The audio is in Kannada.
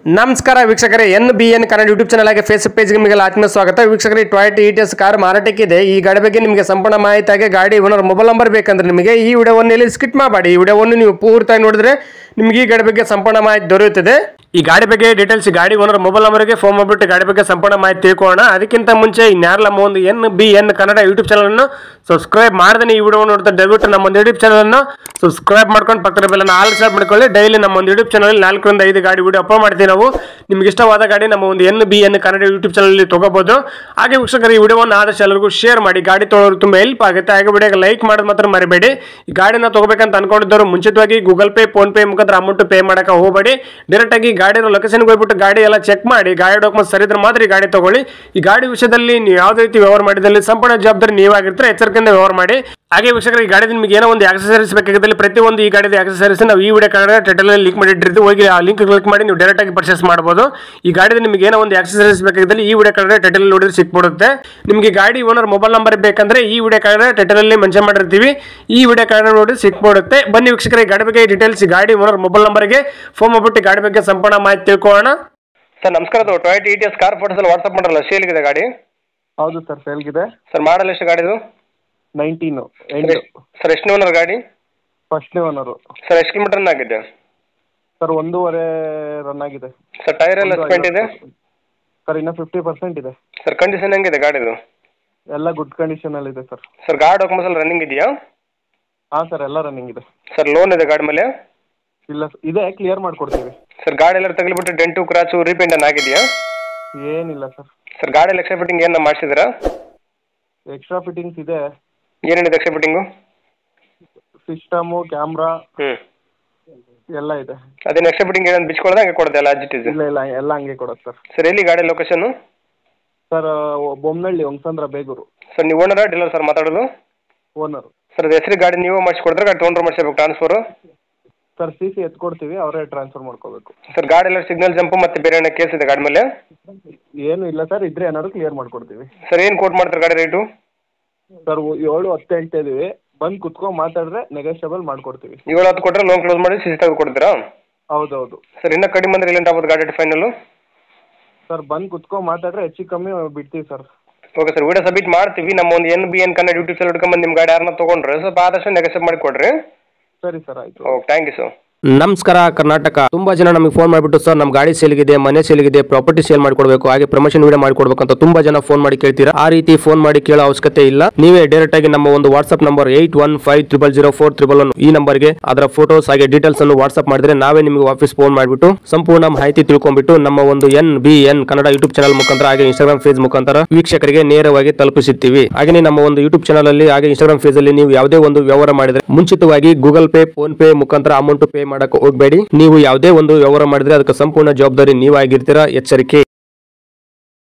ನಮಸ್ಕಾರ ವೀಕ್ಷಕರೇ, NBN ಕನ್ನಡ ಯೂಟ್ಯೂಬ್ ಚಾನಲ್ ಆಗಿ ಫೇಸ್ಬುಕ್ ಪೇಜ್ಗೆ ನಿಮಗೆ ಆತ್ಮೀಯ ಸ್ವಾಗತ. ವೀಕ್ಷಕರೇ, ಟೊಯೋಟಾ ಇಟಿಎಸ್ ಕಾರ್ ಮಾರಾಟಕ್ಕಿದೆ. ಈ ಗಾಡಿ ಬಗ್ಗೆ ನಿಮಗೆ ಸಂಪೂರ್ಣ ಮಾಹಿತಿಯಾಗಿ ಗಾಡಿ ಓನರ್ ಮೊಬೈಲ್ ನಂಬರ್ ಬೇಕಂದ್ರೆ ನಿಮಗೆ ಈ ವಿಡಿಯೋವನ್ನು ಇಲ್ಲಿ ಸ್ಕಿಪ್ ಮಾಡಬೇಡಿ. ಈ ವಿಡಿಯೋವನ್ನು ನೀವು ಪೂರ್ತಿಯಾಗಿ ನೋಡಿದ್ರೆ ನಿಮಗೆ ಈ ಗಾಡಿ ಬಗ್ಗೆ ಸಂಪೂರ್ಣ ಮಾಹಿತಿ ದೊರೆಯುತ್ತದೆ. ಈ ಗಾಡಿ ಬಗ್ಗೆ ಡೀಟೇಲ್ಸ್ ಗಾಡಿ ಓನರ್ ಮೊಬೈಲ್ ನಂಬರ್ಗೆ ಫೋನ್ ಮಾಡಿಬಿಟ್ಟು ಗಾಡಿ ಬಗ್ಗೆ ಸಂಪೂರ್ಣ ಮಾಹಿತಿ ತಿಳ್ಕೊಳ್ಳೋಣ. ಅದಕ್ಕಿಂತ ಮುಂಚೆ ಇನ್ಯಾರಲ್ಲ ಒಂದು NBN ಕನ್ನಡ ಯೂಟ್ಯೂಬ್ ಚಾನಲ್ ಅನ್ನು ಸಬ್ಸ್ಕ್ರೈಬ್ ಮಾಡ್ದೆ ಈ ವಿಡಿಯೋ ನೋಡ್ತಾ ದಯವಿಟ್ಟು ನಮ್ಮ ಒಂದು ಯೂಟ್ಯೂಬ್ ಚಾನಲ್ ಅನ್ನು ಸಬ್ಸ್ಕ್ರೈಬ್ ಮಾಡ್ಕೊಂಡು ಪಕ್ಕದ ಬೆಲ್ಲನ್ನು ಆಲ್ ಸಬ್ ಮಾಡ್ಕೊಳ್ಳಿ. ಡೈಲಿ ನಮ್ಮ ಒಂದು ಯೂಟ್ಯೂಬ್ ಚಾನಲ್ 4 ರಿಂದ 5 ಗಾಡಿ ವಿಡಿಯೋ ಅಪ್ಲೋಡ್ ಮಾಡ್ತೀವಿ. ನಾವು ನಿಮ್ಗೆ ಇಷ್ಟವಾದ ಗಾಡಿ ನಮ್ಮ ಒಂದು NBN ಕನ್ನಡ ಯೂಟ್ಯೂಬ್ ಚಾನಲ್ ತಗೋಬಹುದು. ಹಾಗೆ ವೀಕ್ಷಕರು, ಈ ವಿಡಿಯೋವನ್ನು ಆದಷ್ಟು ಎಲ್ಲರಿಗೂ ಶೇರ್ ಮಾಡಿ. ಗಾಡಿ ತೊಗೊಳ್ಳೋರು ತುಂಬಾ ಹೆಲ್ಪ್ ಆಗುತ್ತೆ. ಹಾಗೆ ವಿಡಿಯೋಗೆ ಲೈಕ್ ಮಾಡೋದು ಮಾತ್ರ ಮರಿಬೇಡಿ. ಈ ಗಾಡಿನ ತಗೋಬೇಕಂತ ಅನ್ಕೊಂಡಿದ್ದವರು ಮುಂಚಿತವಾಗಿ ಗೂಗಲ್ ಪೇ, ಫೋನ್ ಪೇ ಮುಖಾಂತರ ಅಮೌಂಟ್ ಪೇ ಮಾಡಕ್ಕೆ ಹೋಗಬೇಡಿ. ಡೈರೆಕ್ಟ್ ಆಗಿ ಗಾಡಿ ಲೊಕೇಶನ್ಗೆ ಹೋಗ್ಬಿಟ್ಟು ಗಾಡಿ ಎಲ್ಲ ಚೆಕ್ ಮಾಡಿ, ಗಾಡಿ ಡಾಕ್ಯುಮೆಂಟ್ ಸರಿ ಇದ್ರೆ ಮಾತ್ರ ಈ ಗಾಡಿ ತಗೊಳ್ಳಿ. ಈ ಗಾಡಿ ವಿಷಯದಲ್ಲಿ ನೀವು ಯಾವುದೇ ರೀತಿ ವ್ಯವಹಾರ ಮಾಡಿದಲ್ಲಿ ಸಂಪೂರ್ಣ ಜವಾಬ್ದಾರಿ ನೀವಾಗಿರ್ತಾರೆ. ಎಚ್ಚರಿಕೆಯಿಂದ ವ್ಯವಹಾರ ಮಾಡಿ. ಹಾಗೆ ವೀಕ್ಷಕರು, ಈ ಗಾಡಿ ನಿಮಗೆ ಏನೋ ಒಂದು ಆಕ್ಸೆಸರೀಸ್ ಬೇಕಾಗಿದ್ದಲ್ಲಿ ಪ್ರತಿಯೊಂದು ಈ ಗಾಡಿದ ಆಕ್ಸೆಸರೀಸ್ ನಾವು ಈ ವಿಡಿಯೋ ಕಾರ್ಡ್ ಟೈಟಲ್ ಅಲ್ಲಿ ಲಿಂಕ್ ಮಾಡಿಟ್ಟಿರ್ತೀವಿ. ಹೋಗಿ ಆ ಲಿಂಕ್ ಕ್ಲಿಕ್ ಮಾಡಿ ನೀವು ಡೈರೆಕ್ಟ್ ಆಗಿ ಪರ್ಚೇಸ್ ಮಾಡಬಹುದು. ಈ ಗಾಡಿದ ನಿಮಗೆ ಏನೋ ಒಂದು ಆಕ್ಸೆಸರೀಸ್ ಬೇಕಾಗಿದ್ದಲ್ಲಿ ಈ ವಿಡಿಯೋ ಕಾರ್ಡ್ ಟೈಟಲ್ ನೋಡಿದ್ರೆ ಸಿಕ್ಬಿಡುತ್ತೆ. ನಿಮಗೆ ಗಾಡಿ ಓನರ್ ಮೊಬೈಲ್ ನಂಬರ್ ಬೇಕಂದ್ರೆ ಈ ವಿಡಿಯೋ ಕಾರ್ಡ್ ಟೈಟಲ್ ಅಲ್ಲಿ ಮೆನ್ಷನ್ ಮಾಡಿರ್ತೀವಿ. ಈ ವಿಡಿಯೋ ಕಾರ್ಡ್ ನೋಡಿ ಸಿಕ್ಬಿಡುತ್ತೆ. ಬನ್ನಿ ವೀಕ್ಷಕರೇ, ಗಾಡಿ ಬಗ್ಗೆ ಡೀಟೇಲ್ಸ್ ಗಾಡಿ ಓನರ್ ಮೊಬೈಲ್ ನಂಬರ್ಗೆ ಫೋನ್ ಮಾಡ್ಬಿಟ್ಟು ಗಾಡಿ ಬಗ್ಗೆ ಸಂಪೂರ್ಣ ಮಾಹಿತಿ ತಿಳ್ಕೊಳ್ಳೋಣ. ಸರ್ ನಮಸ್ಕಾರ. ಟೊಯೋಟಾ ಇಟಿಎಸ್ ಕಾರ್ ಫೋಟೋಸ್ ಅಲ್ಲಿ ವಾಟ್ಸ್ಆಪ್ ಮಾಡಲ್ಲ, ಸೇಲ್ಗಿದೆ ಗಾಡಿ? ಹೌದು ಸರ್, ಸೇಲ್ಗಿದೆ. ಸರ್ ಮಾಡಲ್ ಎಷ್ಟು ಗಾಡಿದು? 19 ಸರ್ ಎಷ್ಟು ಓನರ್ ಗಾಡಿ? ಫಸ್ಟ್ನೇ ಓನರು. ಸರ್ ಎಷ್ಟು ಕಿಲೋಮೀಟರ್ ರನ್ ಆಗಿದೆ? ಸರ್ 1.5 ರನ್ ಆಗಿದೆ. ಸರ್ ಟೈರ್ ಎಲ್ಲ ಸ್ಪೆಂಟ್ ಇದೆ? ಸರ್ ಇನ್ನೂ 50% ಇದೆ. ಸರ್ ಕಂಡೀಷನ್ ಹೆಂಗಿದೆ ಗಾಡಿದು? ಎಲ್ಲ ಗುಡ್ ಕಂಡೀಷನ್ ಅಲ್ಲಿ ಇದೆ ಸರ್. ಸರ್ ಗಾಡಿ ಡಾಕ್ಯುಮೆಂಟ್ಸ್ ಎಲ್ಲ ರನ್ನಿಂಗ್ ಇದೆಯಾ? ಹಾಂ ಸರ್, ಎಲ್ಲ ರನ್ನಿಂಗ್ ಇದೆ. ಸರ್ ಲೋನ್ ಇದೆ ಗಾಡಿ ಮೇಲೆ? ಇಲ್ಲ ಇದೆ, ಕ್ಲಿಯರ್ ಮಾಡಿಕೊಡ್ತೀವಿ. ಸರ್ ಗಾಡಿ ಎಲ್ಲ ತಗಲಿಬಿಟ್ಟು ಡೆಂಟು ಕ್ರಾಚು ರೀಪೇಂಟ್ ಅನ್ನ ಆಗಿದೆಯಾ? ಏನಿಲ್ಲ ಸರ್. ಸರ್ ಗಾಡಿ ಎಲ್ಲ ಎಕ್ಸ್ಟ್ರಾ ಫಿಟ್ಟಿಂಗ್ ಏನು ಮಾಡಿಸಿದ್ರಾ? ಎಕ್ಸ್ಟ್ರಾ ಫಿಟ್ಟಿಂಗ್ಸ್ ಇದೆ. ಏನೇನಿದೆ ಎಕ್ಸ್ಟ್ರಾ ಫಿಟ್ಟಿಂಗು? ಸಿಸ್ಟಮು, ಕ್ಯಾಮ್ರಾ ಎಲ್ಲ ಇದೆ. ಅದೇನು ಎಕ್ಸ್ಟ್ರಾ ಫಿಟ್ಟಿಂಗ್ ಏನಾದ್ರು ಬಿಚ್ಕೊಳ್ಳೋದು ಹಂಗೆ ಕೊಡೋದು ಎಲ್ಲ ಅಜ್ಜಿಟ್ಟಿದೆ? ಇಲ್ಲ ಎಲ್ಲ ಹಂಗೆ ಕೊಡೋದು ಸರ್. ಸರ್ ಎಲ್ಲಿ ಗಾಡಿ location? Sir Bommanahalli, Hongasandra, Begur. Sir ನೀವು ಓನರಾ ಡೀಲರ್ ಸರ್ ಮಾತಾಡೋದು? ಓನರು. ಸರ್ ಅದು ಹೆಸರು ಗಾಡಿ ನೀವು ಮಾಡಿಸ್ಕೊಡ್ತಾರೆ, ಗಾಡಿ ತೊಗೊಂಡ್ರೆ ಮಾಡಿಸ್ಬೇಕು ಟ್ರಾನ್ಸ್ಫರು? ಸರ್ CC ಎತ್ಕೊಡ್ತೀವಿ, ಅವರೇ ಟ್ರಾನ್ಸ್ಫರ್ ಮಾಡ್ಕೋಬೇಕು. ಸರ್ ಗಾಡಿ ಎಲ್ಲ ಸಿಗ್ನಲ್ ಜಂಪು ಮತ್ತು ಬೇರೆ ಏನೋ ಕೇಸ್ ಇದೆ ಗಾಡಿ ಮೇಲೆ? ಏನು ಇಲ್ಲ ಸರ್, ಇದ್ರೆ ಏನಾದ್ರು ಕ್ಲಿಯರ್ ಮಾಡ್ಕೊಡ್ತೀವಿ. ಸರ್ ಏನು ಕೋಟ್ ಮಾಡ್ತಾರೆ ಗಾಡಿ ರೇಟು? ಸರ್ 7-10 ಹೇಳ್ತಾ ಇದೀವಿ. ಬಂದು ಕುತ್ಕೊಂಡು ಮಾತಾಡಿದ್ರೆ ನೆಗೋಷಿಯಬಲ್ ಮಾಡ್ಕೊಡ್ತೀವಿ. 7-10 ಕೊಟ್ಟರೆ ಲೋನ್ ಕ್ಲೋಸ್ ಮಾಡಿ CC ತೆಗೆದು ಕೊಡ್ತೀರಾ? ಹೌದೌದು ಸರ್ ಇನ್ನೂ ಕಡಿಮೆ ಅಂದರೆ ಎಲ್ಲಿಂದ ಆಗ್ಬೋದು ಗಾಡಿ ಫೈನಲ್ಲು? ಸರ್ ಬಂದು ಕುತ್ಕೊಂಡು ಮಾತಾಡಿದ್ರೆ ಹೆಚ್ಚು ಕಮ್ಮಿ ಬಿಡ್ತೀವಿ sir. Okay sir, video submit ಮಾಡ್ತೀವಿ. ನಮ್ಮ ಒಂದು NBN ಕನ್ನಡ ಯೂಟ್ಯೂಬ್ ಚಾನಲ್ ಹಿಡ್ಕೊಂಬಂದು ನಿಮ್ಮ ಗಾಡಿ ಯಾರನ್ನ ತೊಗೊಂಡ್ರೆ ಸ್ವಲ್ಪ ಆದಷ್ಟು ನೆಗೋಷಿಯೇಟ್ ಮಾಡಿ ಕೊಡ್ರಿ. ಸರಿ ಸರ್, ಆಯಿತು. Okay, thank you sir. ನಮಸ್ಕಾರ ಕರ್ನಾಟಕ. ತುಂಬಾ ಜನ ನಮಗೆ ಫೋನ್ ಮಾಡಿಬಿಟ್ಟು ಸರ್ ನಮ್ಮ ಗಾಡಿ ಸೇಲ್ಗಿದೆ, ಮನೆ ಸೇಲ್ಗಿದೆ, ಪ್ರಾಪರ್ಟಿ ಸೇಲ್ ಮಾಡಿಕೊಡ್ಬೇಕು, ಹಾಗೆ ಪ್ರಮೋಷನ್ ವಿಡಿಯೋ ಮಾಡಿಕೊಡ್ಬೇಕು ಅಂತ ತುಂಬಾ ಜನ ಫೋನ್ ಮಾಡಿ ಕೇಳ್ತೀರಾ. ಆ ರೀತಿ ಫೋನ್ ಮಾಡಿ ಕೇಳೋ ಅವಶ್ಯಕತೆ ಇಲ್ಲ. ನೀವೇ ಡೈರೆಕ್ಟ್ ಆಗಿ ನಮ್ಮ ಒಂದು ವಾಟ್ಸ್ಆಪ್ ನಂಬರ್ 81500411 ಈ ನಂಬರ್ಗೆ ಅದರ ಫೋಟೋಸ್ ಹಾಗೆ ಡೀಟೇಲ್ಸ್ ಅನ್ನು ವಾಟ್ಸ್ಆಪ್ ಮಾಡಿದ್ರೆ ನಾವೇ ನಿಮಗೆ ವಾಪಸ್ ಫೋನ್ ಮಾಡಿಬಿಟ್ಟು ಸಂಪೂರ್ಣ ಮಾಹಿತಿ ತಿಳ್ಕೊಂಡ್ಬಿಟ್ಟು ನಮ್ಮ ಒಂದು NBN ಕನ್ನಡ ಯೂಟ್ಯೂಬ್ ಚಾನಲ್ ಮುಖಾಂತರ ಹಾಗೆ ಇನ್ಸ್ಟಾಗ್ರಾಮ್ ಪೇಜ್ ಮುಖಾಂತರ ವೀಕ್ಷಕರಿಗೆ ನೇರವಾಗಿ ತಲುಪಿಸುತ್ತೀವಿ. ಹಾಗೆ ನಮ್ಮ ಒಂದು ಯೂಟ್ಯೂಬ್ ಚಾನಲ್ ಅಲ್ಲಿ ಹಾಗೆ ಇನ್ಸ್ಟಾಗ್ರಾಮ್ ಪೇಜ್ ಅಲ್ಲಿ ನೀವು ಯಾವುದೇ ಒಂದು ವ್ಯವಹಾರ ಮಾಡಿದ್ರೆ ಮುಂಚಿತವಾಗಿ ಗೂಗಲ್ ಪೇ, ಫೋನ್ ಪೇ ಮುಖಾಂತರ ಅಮೌಂಟ್ ಪೇ ಮಾಡಕ್ಕೆ ಹೋಗಬೇಡಿ. ನೀವು ಯಾವುದೇ ಒಂದು ವ್ಯವಹಾರ ಮಾಡಿದ್ರೆ ಅದಕ್ಕೆ ಸಂಪೂರ್ಣ ಜವಾಬ್ದಾರಿ ನೀವಾಗಿರ್ತೀರಾ. ಎಚ್ಚರಿಕೆ.